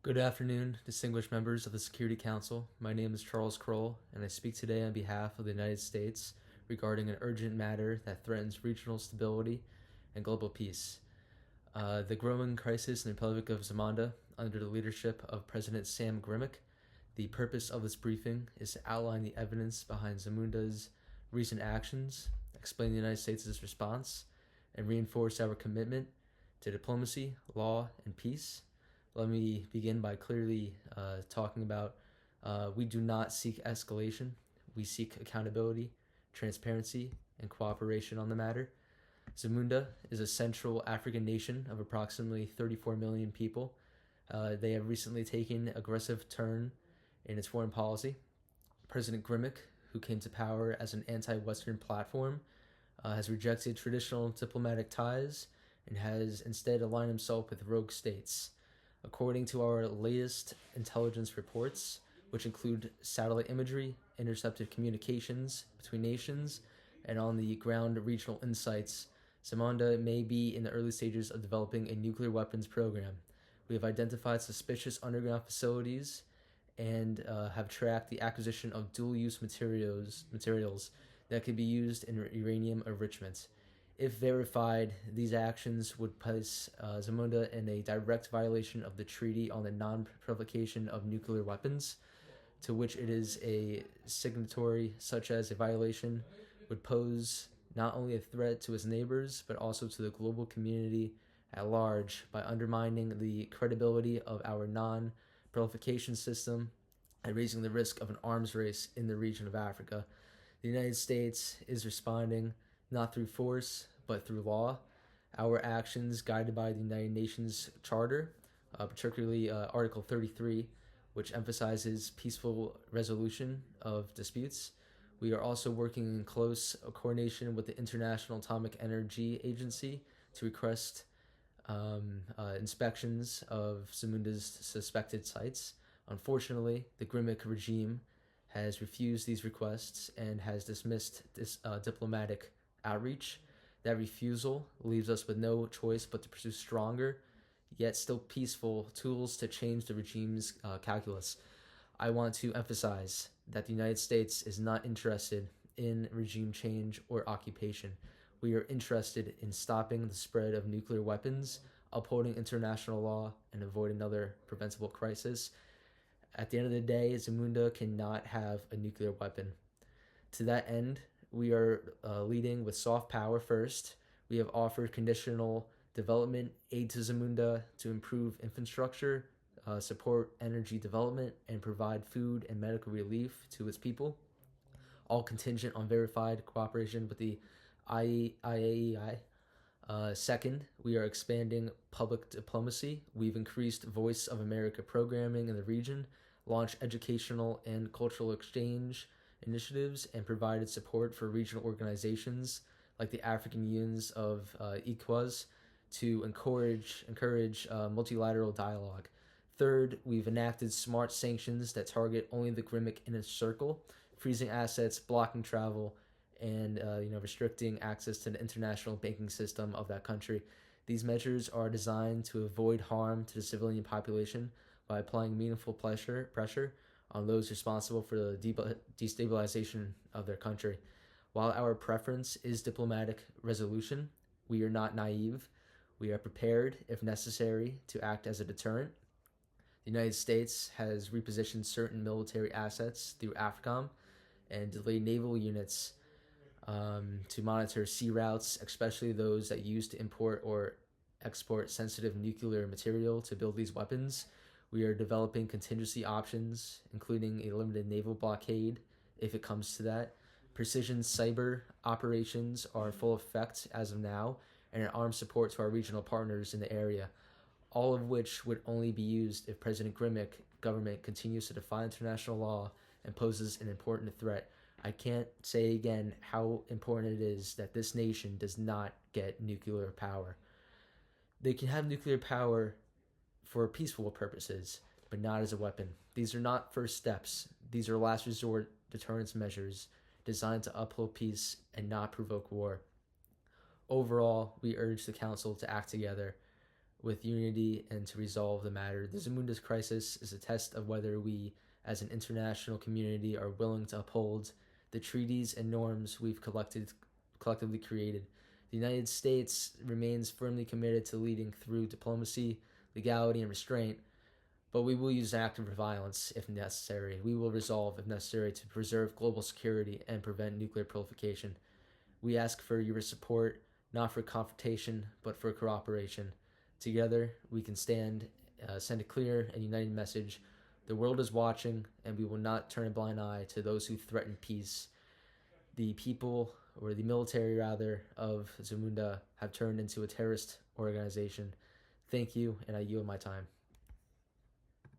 Good afternoon, distinguished members of the Security Council. My name is Charles Kroll, and I speak today on behalf of the United States regarding an urgent matter that threatens regional stability and global peace. The growing crisis in the Republic of Zamunda under the leadership of President Sam Grimmick. The purpose of this briefing is to outline the evidence behind Zamunda's recent actions, explain the United States' response, and reinforce our commitment to diplomacy, law, and peace. Let me begin by clearly talking about we do not seek escalation. We seek accountability, transparency, and cooperation on the matter. Zamunda is a Central African nation of approximately 34 million people. They have recently taken an aggressive turn in its foreign policy. President Grimmick, who came to power as an anti-Western platform, has rejected traditional diplomatic ties and has instead aligned himself with rogue states. According to our latest intelligence reports, which include satellite imagery, intercepted communications between nations, and on the ground regional insights, Zamunda may be in the early stages of developing a nuclear weapons program. We have identified suspicious underground facilities and have tracked the acquisition of dual-use materials that could be used in uranium enrichment. If verified, these actions would place Zamunda in a direct violation of the Treaty on the Non-Proliferation of Nuclear Weapons, to which it is a signatory. Such as a violation would pose not only a threat to its neighbors, but also to the global community at large by undermining the credibility of our non-proliferation system and raising the risk of an arms race in the region of Africa. The United States is responding not through force, but through law. Our actions, guided by the United Nations Charter, particularly Article 33, which emphasizes peaceful resolution of disputes. We are also working in close coordination with the International Atomic Energy Agency to request inspections of Zamunda's suspected sites. Unfortunately, the Grimmick regime has refused these requests and has dismissed this diplomatic outreach. That refusal leaves us with no choice but to pursue stronger, yet still peaceful tools to change the regime's calculus. I want to emphasize that the United States is not interested in regime change or occupation. We are interested in stopping the spread of nuclear weapons, upholding international law, and avoiding another preventable crisis. At the end of the day, Zamunda cannot have a nuclear weapon. To that end, we are leading with soft power first. We have offered conditional development aid to Zamunda to improve infrastructure, support energy development, and provide food and medical relief to its people, all contingent on verified cooperation with the IAEI. Second, we are expanding public diplomacy. We've increased Voice of America programming in the region, launched educational and cultural exchange initiatives, and provided support for regional organizations like the African Unions of ECOWAS to encourage multilateral dialogue. Third, we've enacted smart sanctions that target only the Grimmick inner circle, freezing assets, blocking travel, and restricting access to the international banking system of that country. These measures are designed to avoid harm to the civilian population by applying meaningful pressure on those responsible for the destabilization of their country. While our preference is diplomatic resolution, we are not naive. We are prepared, if necessary, to act as a deterrent. The United States has repositioned certain military assets through AFRICOM and delayed naval units to monitor sea routes, especially those that use to import or export sensitive nuclear material to build these weapons. We are developing contingency options, including a limited naval blockade, if it comes to that. Precision cyber operations are full effect as of now, and an armed support to our regional partners in the area, all of which would only be used if President Grimmick government continues to defy international law and poses an important threat. I can't say again how important it is that this nation does not get nuclear power. They can have nuclear power for peaceful purposes, but not as a weapon. These are not first steps. These are last resort deterrence measures designed to uphold peace and not provoke war. Overall, we urge the Council to act together. with unity and to resolve the matter. The Zamunda's crisis is a test of whether we, as an international community, are willing to uphold the treaties and norms we've collectively created. The United States remains firmly committed to leading through diplomacy, legality, and restraint, but we will use active violence if necessary. We will resolve, if necessary, to preserve global security and prevent nuclear proliferation. We ask for your support, not for confrontation, but for cooperation. Together, we can send a clear and united message. The world is watching, and we will not turn a blind eye to those who threaten peace. The people, or the military rather, of Zamunda have turned into a terrorist organization. Thank you, and I yield my time.